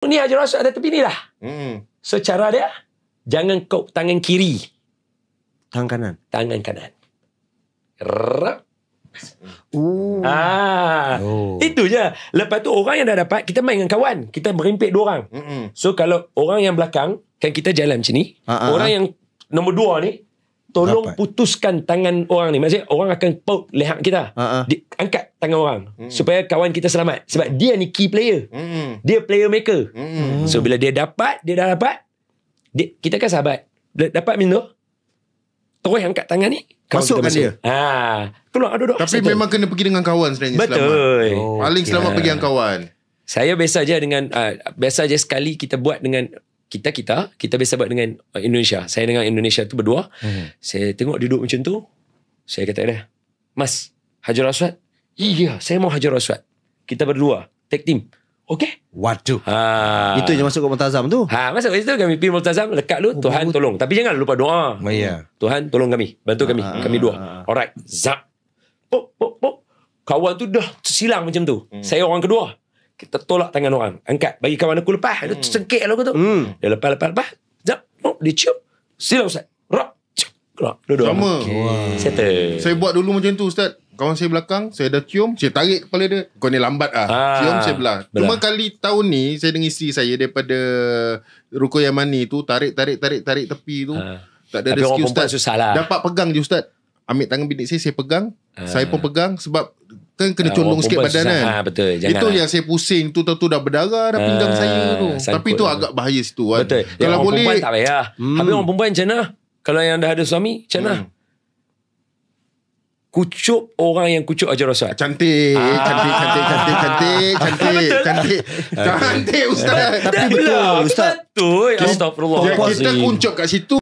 Ni Hajar Aswad ada tepi ni lah. So cara dia, jangan kau tangan kiri. Tangan kanan. Tangan kanan. Itu je. Lepas tu orang yang dah dapat, kita main dengan kawan. Kita berimpit 2 orang. So kalau orang yang belakang, kan kita jalan macam ni. Orang yang nombor 2 ni, tolong putuskan tangan orang ni. Maksudnya orang akan paut leher kita. Angkat tangan orang supaya kawan kita selamat. Sebab dia ni key player. Dia player maker. So bila dia dah dapat, kita kan sahabat. Bila dapat minum, terus angkat tangan ni, masukkan dia. Keluar duduk. Tapi memang kena pergi dengan kawan sebenarnya. Betul. Paling selamat pergi dengan kawan. Saya biasa je dengan biasa je sekali kita buat dengan kita biasa buat dengan Indonesia. Saya dengan Indonesia tu berdua. Saya tengok duduk macam tu. Saya kata dia, Mas, Hajar Aswad? Iya, saya mau Hajar Aswad. Kita berdua, tag team. Okey? Waduh. Itu je masuk ke Multazam tu. Masuk kat situ kami pergi Multazam, lekat dulu, Tuhan tolong. Tapi jangan lupa doa. Tuhan tolong kami, bantu kami. Kami 2. Alright. Zap. Pop. Kawan tu dah tersilang macam tu. Saya orang kedua. Kita tolak tangan orang, angkat, bagi kawan aku lepas. Dia tersengkit lah aku tu. Dia lepas. Zap. Dia cium. Silau Ustaz. Rak. Keluar. Duduk. Sama. Settle. Saya buat dulu macam tu Ustaz. Kawan saya belakang, saya dah cium, saya tarik kepala dia. Kau ni lambat cium, saya belah. Cuma kali tahun ni, saya dengan isteri saya daripada Ruko Yamani tu, tarik tepi tu. Tak ada rezeki Ustaz. Susah lah. Dapat pegang je Ustaz. Ambil tangan bini saya pegang. Saya pun pegang sebab kan kena condong sikit badan kan. Betul. Itu yang saya pusing tu dah berdarah dah pinggang saya tu. Tapi tu agak bahaya situ kan. Betul. Kalau boleh perempuan tak payah. Habis orang perempuan macam mana? Kalau yang dah ada suami, macam mana? Kucuk orang yang kucuk Hajar Aswad. Cantik Ustaz. Tapi betul Ustaz. Betul. Astagfirullah. Kita kuncup kat situ.